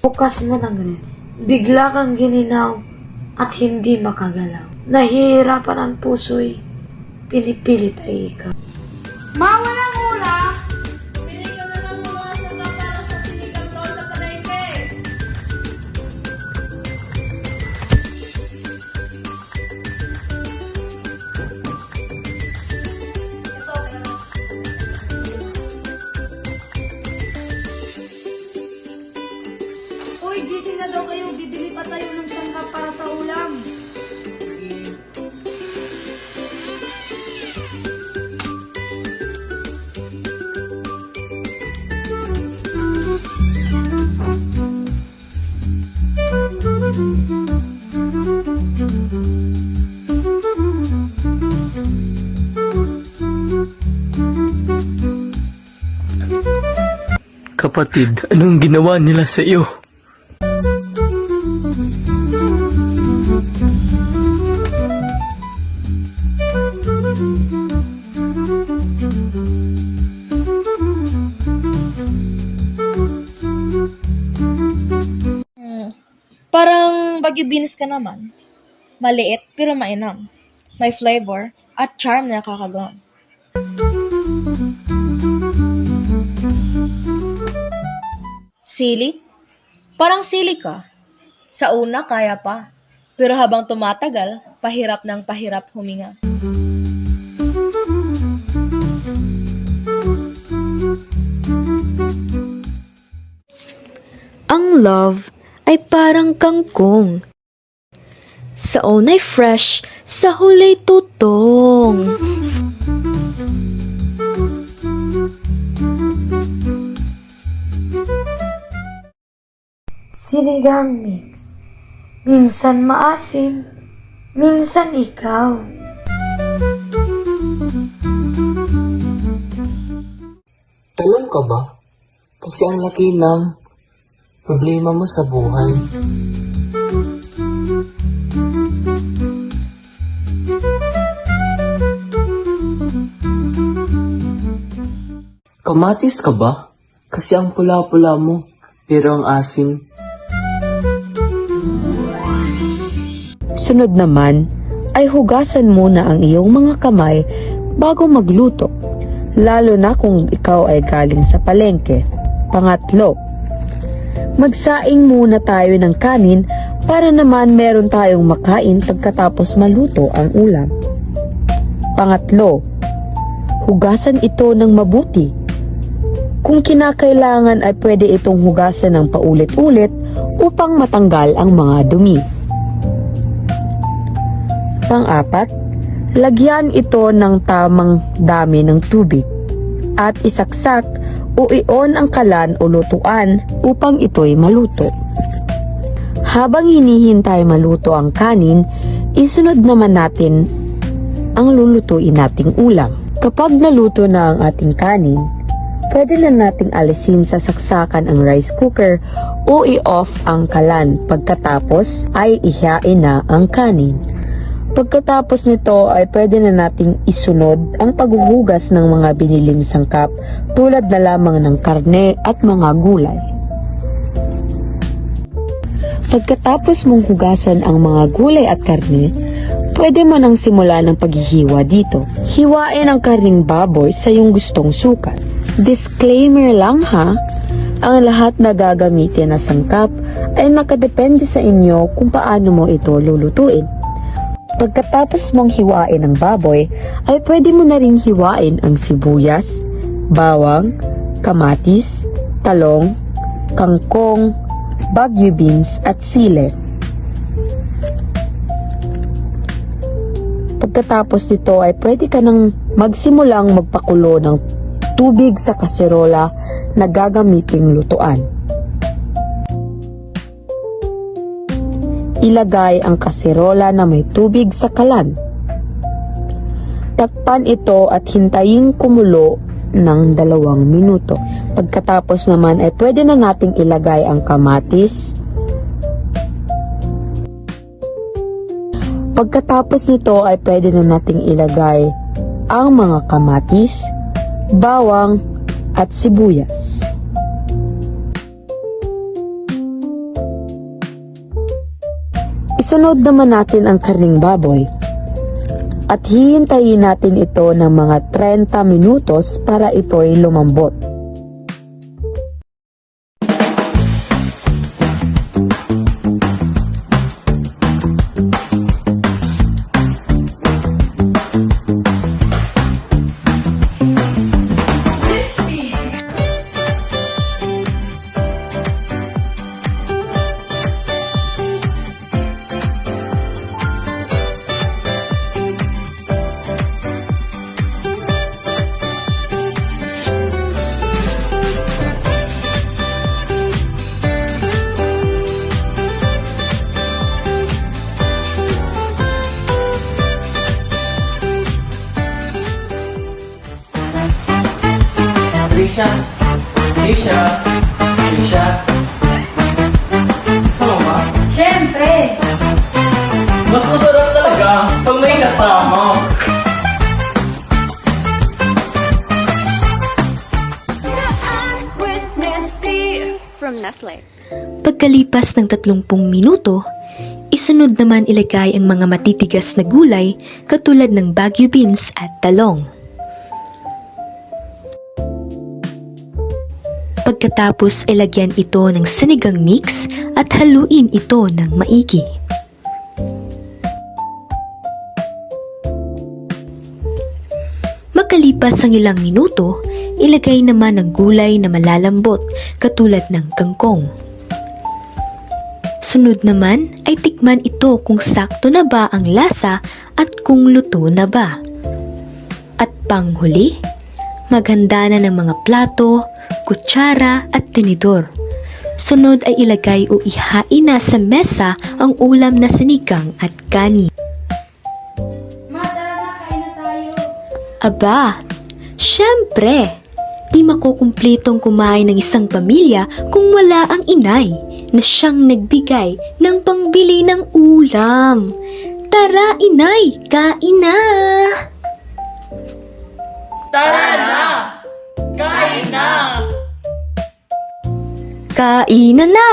Bukas mo ng rin. Bigla kang gininaw at hindi makagalaw. Nahihirapan ang puso'y pinipilit ay ikaw. Ma, walang hula! Pili ka na ng mga sangka para sa sinigang doon sa palengke. Ito, pero... Uy, gising na daw kayo. Bibili pa tayo ng sangkap para sa ulam. Kapatid, anong ginawa nila sa iyo? Parang Baguio beans ka naman. Maliit pero mainam. May flavor at charm na nakakagam. Sili? Parang sili ka. Sa una kaya pa. Pero habang tumatagal, pahirap ng pahirap huminga. Ang love ay parang kangkong. Sa unay fresh, sa hulay tutong. Sinigang mix. Minsan maasim, minsan ikaw. Talon ka ba? Kasi ang laki ng problema mo sa buhay. Kamatis ka ba? Kasi ang pula-pula mo, pero ang asim. Sunod naman ay hugasan muna ang iyong mga kamay bago magluto, lalo na kung ikaw ay galing sa palengke. Pangatlo, magsaing muna tayo ng kanin para naman meron tayong makain pagkatapos maluto ang ulam. Pangatlo, hugasan ito ng mabuti. Kung kinakailangan ay pwede itong hugasan ng paulit-ulit upang matanggal ang mga dumi. Pang-apat, lagyan ito ng tamang dami ng tubig at isaksak o i-on ang kalan o lutuan upang ito'y maluto. Habang hinihintay maluto ang kanin, isunod naman natin ang lulutuin nating ulam. Kapag naluto na ang ating kanin, pwede na nating alisin sa saksakan ang rice cooker o i-off ang kalan. Pagkatapos ay ihain na ang kanin. Pagkatapos nito ay pwede na nating isunod ang paghuhugas ng mga biniling sangkap tulad na lamang ng karne at mga gulay. Pagkatapos mong hugasan ang mga gulay at karne, pwede mo nang simula ng paghihiwa dito. Hiwain ang karning baboy sa iyong gustong sukat. Disclaimer lang ha, ang lahat na gagamitin na sangkap ay nakadepende sa inyo kung paano mo ito lulutuin. Pagkatapos mong hiwain ang baboy, ay pwede mo na ring hiwain ang sibuyas, bawang, kamatis, talong, kangkong, Baguio beans at sili. Pagkatapos nito ay pwede ka nang magsimulang magpakulo ng tubig sa kaserola na gagamiting lutuan. Ilagay ang kaserola na may tubig sa kalan. Takpan ito at hintayin kumulo ng 2 minuto. Pagkatapos naman ay pwede na nating ilagay ang kamatis. Pagkatapos nito ay pwede na nating ilagay ang mga kamatis, bawang at sibuyas. Isunod naman natin ang karning baboy. At hihintayin natin ito ng mga 30 minutos para ito'y lumambot. Trisha? Trisha? Trisha? Gusto mo ba? Siyempre! Mas masarap talaga pag may kasama. With Nesty from Nestle. Pagkalipas ng 30 minuto, isunod naman ilagay ang mga matitigas na gulay katulad ng Baguio beans at talong. Pagkatapos ay lagyan ito ng sinigang mix at haluin ito ng maigi. Makalipas ang ilang minuto, ilagay naman ang gulay na malalambot katulad ng kangkong. Sunod naman ay tikman ito kung sakto na ba ang lasa at kung luto na ba. At panghuli, maghanda na ng mga plato, kutsara at tinidor. Sunod ay ilagay o ihain na sa mesa ang ulam na sinigang at kanin. Ma, tara na, kain na tayo. Aba, syempre, di makukumplitong kumain ng isang pamilya kung wala ang inay na siyang nagbigay ng pangbili ng ulam. Tara, inay, kain na! Tara na! Kain na! Kain na!